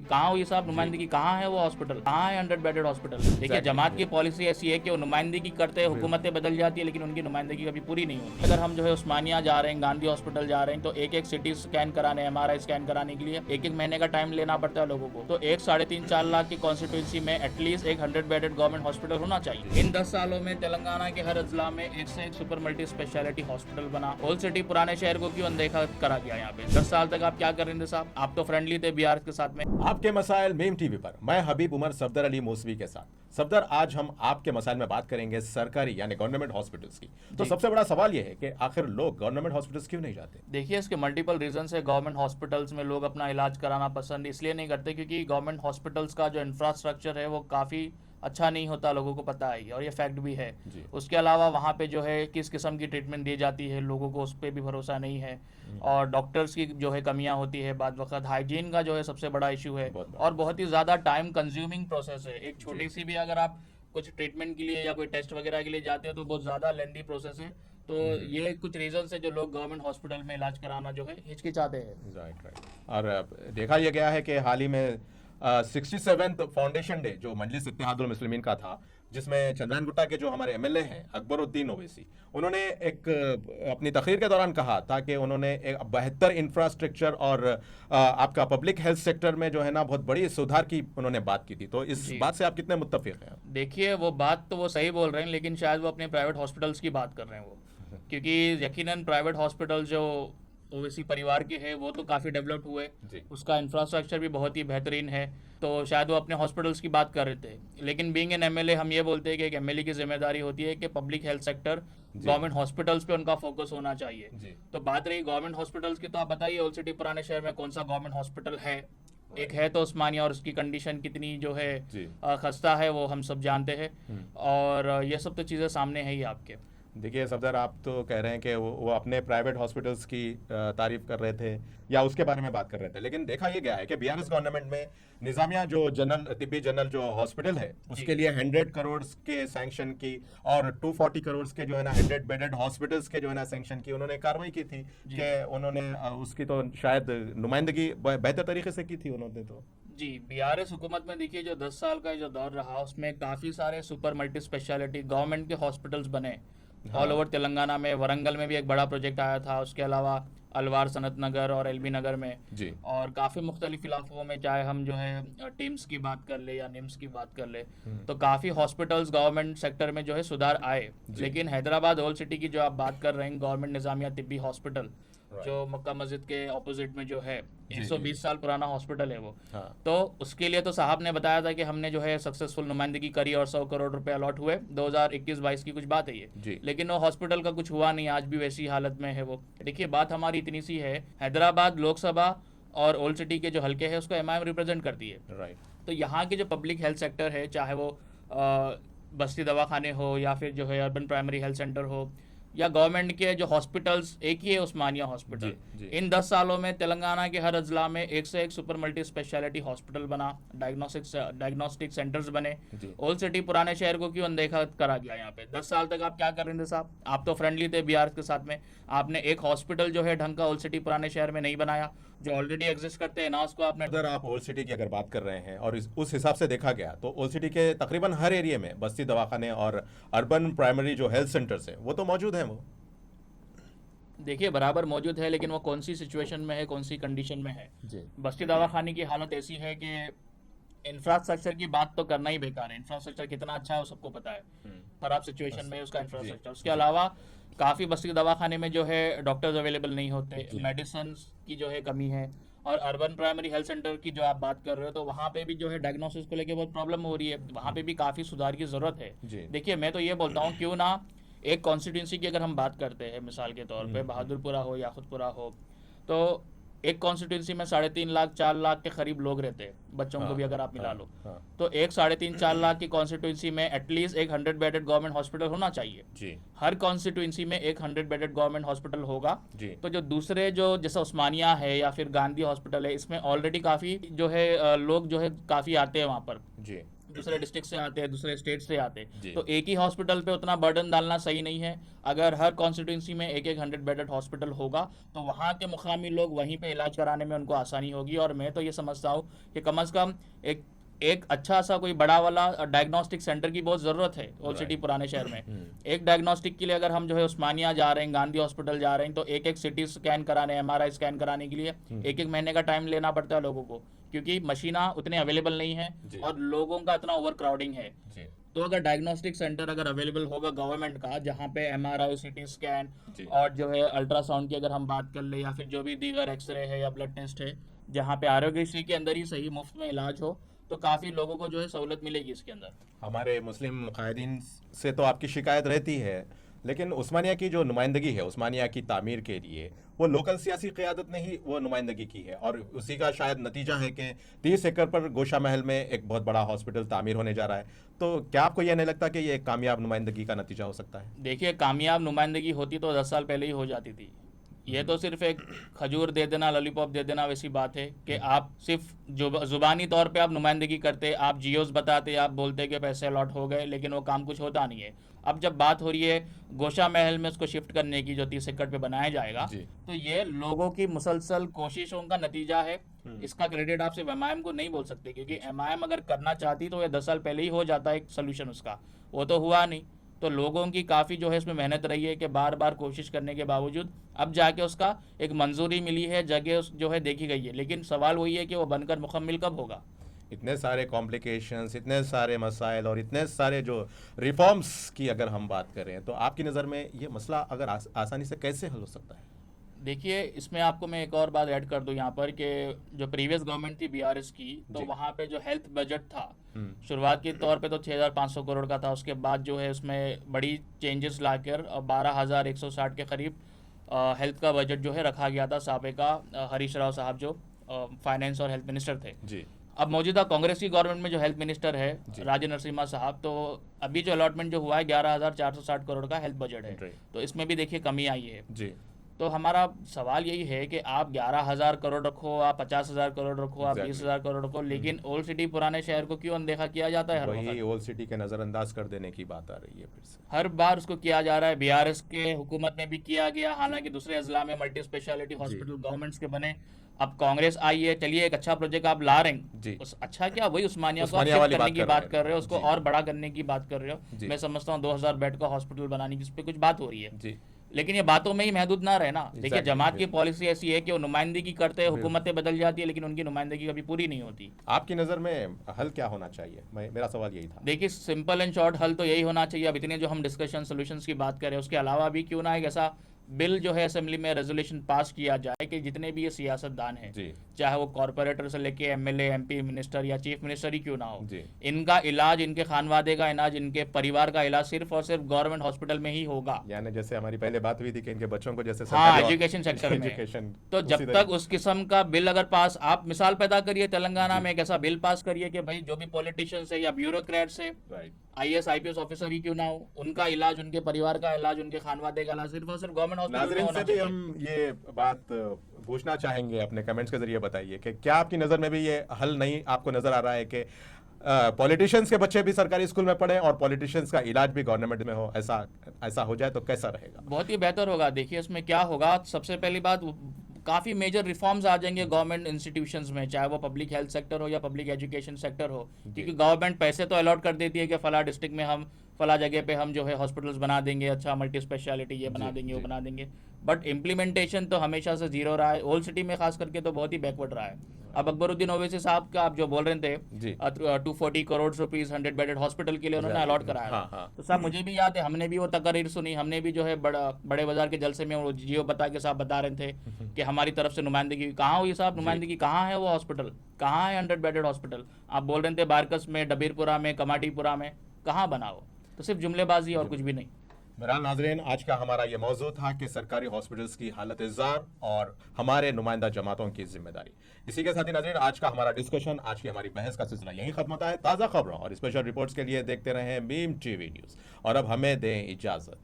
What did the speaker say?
कहाँ हुई साहब नुमाइंदगी, कहाँ है वो हॉस्पिटल, कहाँ है 100 बेडेड हॉस्पिटल? देखिए जमात की पॉलिसी ऐसी है कि वो नुमाइंदगी करते हैं, हुकूमतें बदल जाती है, लेकिन उनकी नुमाइंदगी कभी पूरी नहीं होती। अगर हम जो है उस्मानिया जा रहे हैं, गांधी हॉस्पिटल जा रहे हैं, तो एक एक सिटी स्कैन कराने, MRI स्कैन कराने के लिए एक एक महीने का टाइम लेना पड़ता है लोगों को। तो 1 3.5 लाख की कॉन्स्टिट्यूंसी में एटलीस्ट एक 100 बेडेड गवर्नमेंट हॉस्पिटल होना चाहिए। इन 10 सालों में तेलंगाना के हर अजला में एक से एक सुपर मल्टी स्पेशलिटी हॉस्पिटल बना। ओल्ड सिटी पुराने शहर को क्यों अनदेखा करा गया? यहाँ पे 10 साल तक आप क्या कर रहे थे साहब? आप तो फ्रेंडली थे बिहार के साथ में। आपके मसाइल मीम टीवी पर मैं हबीब उमर सफदर अली मौसवी के साथ। सफदर, आज हम आपके मसाइल में बात करेंगे सरकारी यानी गवर्नमेंट हॉस्पिटल्स की। तो सबसे बड़ा सवाल यह है कि आखिर लोग गवर्नमेंट हॉस्पिटल्स क्यों नहीं जाते? देखिए इसके मल्टीपल रीजन है। गवर्नमेंट हॉस्पिटल्स में लोग अपना इलाज कराना पसंद इसलिए नहीं करते क्योंकि गवर्नमेंट हॉस्पिटल्स का जो इंफ्रास्ट्रक्चर है वो काफ़ी अच्छा नहीं होता, लोगों को पता है और ये फैक्ट भी है। उसके अलावा वहाँ पे जो है किस किस्म की ट्रीटमेंट दी जाती है लोगों को उस पर भी भरोसा नहीं है, और डॉक्टर्स की जो है कमियाँ होती है, बाद वक्त हाइजीन का जो है सबसे बड़ा इशू है, और बहुत ही ज़्यादा टाइम कंज्यूमिंग प्रोसेस है। एक छोटी सी भी अगर आप कुछ ट्रीटमेंट के लिए या कोई टेस्ट वगैरह के लिए जाते हो तो बहुत ज़्यादा लेंदी प्रोसेस है। तो ये कुछ रीजन है जो लोग गवर्नमेंट हॉस्पिटल में इलाज कराना जो है हिचकिचाते हैं। राइट। और देखा यह गया है कि हाल ही में 67th फाउंडेशन डे जो मजलिस इत्तेहादुल मुस्लिमीन का था, जिसमें चंद्रायन गुट्टा के जो हमारे MLA हैं अकबरुद्दीन ओवैसी, उन्होंने एक अपनी तकरीर के दौरान कहा था कि उन्होंने एक बेहतर इंफ्रास्ट्रक्चर और आपका पब्लिक हेल्थ सेक्टर में जो है ना बहुत बड़ी सुधार की उन्होंने बात की थी। तो इस बात से आप कितने मुत्तफिक हैं? देखिए वो बात तो वो सही बोल रहे हैं, लेकिन शायद वो अपने प्राइवेट हॉस्पिटल्स की बात कर रहे हैं वो, क्योंकि यकीनन प्राइवेट हॉस्पिटल जो ओवैसी परिवार के हैं वो तो काफ़ी डेवलप्ड हुए, उसका इंफ्रास्ट्रक्चर भी बहुत ही बेहतरीन है, तो शायद वो अपने हॉस्पिटल्स की बात कर रहे थे। लेकिन बीइंग एन MLA हम ये बोलते हैं कि एक MLA की जिम्मेदारी होती है कि public health sector, government hospitals पे उनका फोकस होना चाहिए। तो बात रही गवर्नमेंट हॉस्पिटल्स की, तो आप बताइए ओल्ड सिटी पुराने शहर में कौन सा गवर्नमेंट हॉस्पिटल है? एक है तो उस्मानिया, और उसकी कंडीशन कितनी जो है खस्ता है वो हम सब जानते हैं, और ये सब तो चीज़ें सामने है ही आपके। देखिए सफदर, आप तो कह रहे हैं कि वो अपने प्राइवेट हॉस्पिटल्स की तारीफ कर रहे थे या उसके बारे में बात कर रहे थे, लेकिन देखा यह गया है कि BRS गवर्नमेंट में निजामिया जो तिब्बी जनरल जो हॉस्पिटल है उसके लिए 100 करोड़ के सैंक्शन की, और 240 करोड़ के जो है ना 100 बेडेड हॉस्पिटल्स के जो है ना सैंक्शन की उन्होंने कार्रवाई की थी कि उन्होंने उसकी तो शायद नुमाइंदगी बेहतर तरीके से की थी उन्होंने। तो जी, BRS हुकूमत में देखिए जो 10 साल का जो दौर रहा उसमें काफ़ी सारे सुपर मल्टी स्पेशलिटी गवर्नमेंट के हॉस्पिटल्स बने ऑल ओवर तेलंगाना में। वरंगल में भी एक बड़ा प्रोजेक्ट आया था, उसके अलावा अलवार सनत नगर और LB नगर में जी, और काफ़ी मुख्तलिफ इलाकों में, चाहे हम जो है टीम्स की बात कर ले या निम्स की बात कर ले, तो काफ़ी हॉस्पिटल्स गवर्नमेंट सेक्टर में जो है सुधार आए। लेकिन हैदराबाद ओल्ड सिटी की जो आप बात कर रहे हैं गवर्नमेंट निजामिया तिब्बी हॉस्पिटल, जो मक्का मस्जिद के ऑपोजिट में जो है 120 साल पुराना हॉस्पिटल है वो, तो उसके लिए तो साहब ने बताया था कि हमने जो है सक्सेसफुल नुमाइंदगी करी और 100 करोड़ रुपए अलॉट हुए। 2021-22 की कुछ बात है ये, लेकिन वो हॉस्पिटल का कुछ हुआ नहीं, आज भी वैसी हालत में है वो। देखिए बात हमारी इतनी सी है, हैदराबाद लोकसभा और ओल्ड सिटी के जो हल्के है उसको MIM रिप्रेजेंट करती है। राइट। तो यहाँ के जो पब्लिक हेल्थ सेक्टर है, चाहे वो बस्ती दवाखाने हो या फिर जो है अर्बन प्राइमरी हेल्थ सेंटर हो या गवर्नमेंट के जो हॉस्पिटल्स, एक ही है उस्मानिया हॉस्पिटल। इन 10 सालों में तेलंगाना के हर अजला में एक से एक सुपर मल्टी स्पेशलिटी हॉस्पिटल बना, डायग्नोस्टिक सेंटर्स बने। ओल्ड सिटी पुराने शहर को क्यों अनदेखा करा गया? यहाँ पे 10 साल तक आप क्या कर रहे थे साहब? आप तो फ्रेंडली थे बिहार के साथ में, आपने एक हॉस्पिटल जो है ढंग का ओल्ड सिटी पुराने शहर में नहीं बनाया, जो ऑलरेडी एग्जिस्ट करते हैं ना उसको आपने। अगर आप ओल्ड सिटी की अगर बात कर रहे हैं और उस हिसाब से देखा गया तो ओल्ड सिटी के तकरीबन हर एरिया में बस्ती दवाखाने और अर्बन प्राइमरी जो हेल्थ सेंटर्स हैं वो तो मौजूद हैं। वो देखिए बराबर मौजूद है, लेकिन वो कौन सी सिचुएशन में है, कौन सी कंडीशन में है? बस्ती दवाखाने की हालत ऐसी है कि इंफ्रास्ट्रक्चर की बात तो करना ही बेकार है। इंफ्रास्ट्रक्चर कितना अच्छा है वो सबको पता है, खराब सिचुएशन में उसका इंफ्रास्ट्रक्चर। उसके अलावा काफ़ी बस्ती दवाखाने में जो है डॉक्टर्स अवेलेबल नहीं होते, मेडिसिन की जो है कमी है, और अर्बन प्राइमरी हेल्थ सेंटर की जो आप बात कर रहे हो तो वहाँ पे भी जो है डायग्नोसिस को लेके बहुत प्रॉब्लम हो रही है, वहाँ पे भी काफ़ी सुधार की ज़रूरत है। देखिए मैं तो ये बोलता हूँ क्यों ना एक कॉन्स्टिट्यूंसी की अगर हम बात करते हैं मिसाल के तौर पे बहादुरपुरा हो या खुदपुरा हो, तो एक कॉन्स्टिट्यूंसी में 3.5 लाख 4 लाख के करीब लोग रहते हैं, बच्चों को भी अगर आप मिला लो, तो एक 3.5-4 लाख की कॉन्स्टिट्यूंसी में एटलीस्ट एक 100 बेडेड गवर्नमेंट हॉस्पिटल होना चाहिए। हर कॉन्स्टिट्यूंसी में एक 100 बेडेड गवर्नमेंट हॉस्पिटल होगा। तो जो दूसरे जो जैसा उस्मानिया है या फिर गांधी हॉस्पिटल है, इसमें ऑलरेडी काफ़ी जो है लोग जो है काफ़ी आते हैं वहाँ पर दूसरे डिस्ट्रिक्ट से आते हैं, दूसरे स्टेट से आते जी। हैं, तो एक ही हॉस्पिटल पे उतना बर्डन डालना सही नहीं है। अगर हर कॉन्स्टिट्यूंसी में एक एक 100 बेडेड हॉस्पिटल होगा तो वहाँ के मुकामी लोग वहीं पे इलाज कराने में उनको आसानी होगी। और मैं तो ये समझता हूँ कि कम से कम एक अच्छा सा कोई बड़ा वाला डायग्नोस्टिक सेंटर की बहुत ज़रूरत है ओल्ड सिटी पुराने शहर में। एक डायग्नोस्टिक के लिए अगर हम जो है उस्मानिया जा रहे हैं, गांधी हॉस्पिटल जा रहे हैं, तो एक एक सिटी स्कैन कराने, एमआरआई स्कैन कराने के लिए एक एक महीने का टाइम लेना पड़ता है लोगों को, क्योंकि मशीना उतने अवेलेबल नहीं है जी। और लोगों का इतना ओवर क्राउडिंग है। जी। तो अगर डायग्नोस्टिक सेंटर अगर अवेलेबल होगा गवर्नमेंट का, जहाँ पे एमआरआई, सीटी स्कैन जी। और जो है अल्ट्रासाउंड की अगर हम बात कर ले, या फिर जो भी दीगर एक्सरे है या ब्लड टेस्ट है, जहाँ पे आरोग्यश्री के अंदर ही सही मुफ्त में इलाज हो, तो काफ़ी लोगों को जो है सहूलत मिलेगी इसके अंदर। हमारे मुस्लिम कायदीन से तो आपकी शिकायत रहती है, लेकिन उस्मानिया की जो नुमाइंदगी है उस्मानिया की तामीर के लिए, वो लोकल सियासी क़यादत ने ही वो नुमाइंदगी की है, और उसी का शायद नतीजा है कि 30 एकड़ पर गोशा महल में एक बहुत बड़ा हॉस्पिटल तामीर होने जा रहा है। तो क्या आपको यह नहीं लगता कि ये एक कामयाब नुमाइंदगी का नतीजा हो सकता है? देखिए, कामयाब नुमाइंदगी होती तो 10 साल पहले ही हो जाती थी। ये तो सिर्फ एक खजूर दे देना, लॉलीपॉप दे देना वैसी बात है कि आप सिर्फ जुबानी तौर पे आप नुमाइंदगी करते, आप जियोस बताते, आप बोलते कि पैसे अलॉट हो गए, लेकिन वो काम कुछ होता नहीं है। अब जब बात हो रही है गोशा महल में उसको शिफ्ट करने की, जो 30 एकड़ पे बनाया जाएगा, जी। तो ये लोगों की मुसलसल कोशिशों का नतीजा है। इसका क्रेडिट आप सिर्फ एमआईएम को नहीं बोल सकते, क्योंकि एमआईएम अगर करना चाहती तो ये 10 साल पहले ही हो जाता है एक सोल्यूशन उसका, वो तो हुआ नहीं। तो लोगों की काफ़ी जो है इसमें मेहनत रही है कि बार बार कोशिश करने के बावजूद अब जाके उसका एक मंजूरी मिली है, जगह जो है देखी गई है, लेकिन सवाल वही है कि वो बनकर मुकम्मल कब होगा। इतने सारे कॉम्प्लिकेशंस, इतने सारे मसाइल और इतने सारे जो रिफॉर्म्स की अगर हम बात करें, तो आपकी नज़र में ये मसला अगर आसानी से कैसे हल हो सकता है? देखिए, इसमें आपको मैं एक और बात ऐड कर दूं यहाँ पर कि जो प्रीवियस गवर्नमेंट थी बीआरएस की, तो जी। वहाँ पे जो हेल्थ बजट था, शुरुआत के तौर पे तो 6,500 करोड़ का था। उसके बाद जो है उसमें बड़ी चेंजेस लाकर 12,160 के करीब हेल्थ का बजट जो है रखा गया था। साबिका हरीश राव साहब जो फाइनेंस और हेल्थ मिनिस्टर थे। जी। अब मौजूदा कांग्रेस की गवर्नमेंट में जो हेल्थ मिनिस्टर है जी। राजे नरसिम्हा साहब, तो अभी जो अलॉटमेंट जो हुआ है 11,460 करोड़ का हेल्थ बजट है, Right. तो इसमें भी देखिए कमी आई है। जी। तो हमारा सवाल यही है कि आप 11,000 करोड़ रखो, आप 50,000 करोड़ रखो, आप Exactly. 20,000 करोड़ रखो, लेकिन ओल्ड सिटी पुराने शहर को क्यों अनदेखा किया जाता है हर वही वक्त? ओल्ड सिटी के नज़रअंदाज कर देने की बात आ रही है फिर से। हर बार उसको किया जा रहा है। बीआरएस के हुकूमत में भी किया गया, हालांकि दूसरे अजला में मल्टी स्पेशलिटी हॉस्पिटल गवर्नमेंट्स के बने। अब कांग्रेस आई है, चलिए एक अच्छा प्रोजेक्ट आप ला रहे जी। हैं, अच्छा क्या वही उस्मानिया को आप उस्मानिया शिफ्ट वाली करने बात की कर बात रहे कर रहे हो, हैं। उसको जी। और बड़ा करने की बात कर रहे जी। हो। मैं समझता हूँ 2,000 बेड का हॉस्पिटल बनाने की, इस पर कुछ बात हो रही है, जी। लेकिन ये बातों में ही महदूद ना रहे ना। देखिए, Exactly, जमात की बिल्कुल। पॉलिसी ऐसी है कि वो नुमाइंदगी करते हैं, हुकूमतें बदल जाती है, लेकिन उनकी नुमाइंदगी कभी पूरी नहीं होती। आपकी नज़र में हल क्या होना चाहिए? मेरा सवाल यही था। देखिए, सिंपल एंड शॉर्ट हल तो यही होना चाहिए। अब इतने जो हम डिस्कशन सोल्यूशंस की बात करें, उसके अलावा भी क्यों ना एक ऐसा बिल जो है असेंबली में रेजोल्यूशन पास किया जाए कि जितने भी ये सियासतदान हैं, जी। चाहे वो कॉरपोरेटर से लेके एमएलए, एमपी, मिनिस्टर या चीफ मिनिस्टर ही क्यों ना हो, जी। इनका इलाज, इनके खानवादे का इलाज, इनके परिवार का इलाज सिर्फ और सिर्फ गवर्नमेंट हॉस्पिटल में ही होगा। यानी जैसे हमारी पहले बात हुई थी कि इनके बच्चों को जैसे हाँ, सरकारी एजुकेशन सेक्टर में। एजुकेशन, तो उसी जब तरह- तक उस किस्म का बिल अगर पास, आप मिसाल पैदा करिए तेलंगाना में एक ऐसा बिल पास करिए कि भाई जो भी पॉलिटिशियंस है या ब्यूरोक्रेट्स है, राइट। आईएएस आईपीएस ऑफिसर ही क्यों ना हो, उनका इलाज, उनके परिवार का इलाज, उनके खानवादे का इलाज सिर्फ और सिर्फ गवर्नमेंट हॉस्पिटल में नाजरीन होना से भी चाहिए। हम ये बात पूछना चाहेंगे, अपने कमेंट्स के जरिए बताइए कि क्या आपकी नज़र में भी ये हल नहीं आपको नज़र आ रहा है कि पॉलिटिशियंस के बच्चे भी सरकारी स्कूल में पढ़ें और पॉलिटिशियंस का इलाज भी गवर्नमेंट में हो? ऐसा हो जाए तो कैसा रहेगा? बहुत ही बेहतर होगा। देखिए, इसमें क्या होगा, सबसे पहली बात, काफ़ी मेजर रिफॉर्म्स आ जाएंगे गवर्नमेंट इंस्टीट्यूशंस में, चाहे वो पब्लिक हेल्थ सेक्टर हो या पब्लिक एजुकेशन सेक्टर हो, क्योंकि गवर्नमेंट पैसे तो अलॉट कर देती है कि फला डिस्ट्रिक्ट में हम फला जगह पे हम जो है हॉस्पिटल्स बना देंगे, अच्छा मल्टी स्पेशलिटी ये बना देंगे, वो बना देंगे, बट इम्प्लीमेंटेशन तो हमेशा से जीरो रहा है। ओल्ड सिटी में खास करके तो बहुत ही बैकवर्ड रहा है। अब अकबरुद्दीन ओवैसी साहब का आप जो बोल रहे थे, जी। 240 करोड़ रुपीस 100 बेडेड हॉस्पिटल के लिए उन्होंने अलॉट कराया। हाँ, हाँ। तो साहब मुझे भी याद है, हमने भी वो तकरीर सुनी, हमने भी जो है बड़े बाजार के जलसे में वो जियो बता के साहब बता रहे थे कि हमारी तरफ से नुमाइंदगी कहाँ हुई साहब, नुमाइंदगी कहाँ है, वो हॉस्पिटल कहाँ है 100 बेडेड हॉस्पिटल? आप बोल रहे थे बारकस में, डबीरपुरा में, कमाटीपुरा में, कहाँ बना हो? तो सिर्फ जुमलेबाजी और कुछ भी नहीं। बहरहाल नाजरीन, आज का हमारा ये मौजू था कि सरकारी हॉस्पिटल्स की हालत जार और हमारे नुमाइंदा जमातों की जिम्मेदारी। इसी के साथ ही नाजरीन, आज का हमारा डिस्कशन, आज की हमारी बहस का सिलसिला यहीं खत्म होता है। ताज़ा खबरों और स्पेशल रिपोर्ट्स के लिए देखते रहें बीम टीवी न्यूज़, और अब हमें दें इजाज़त।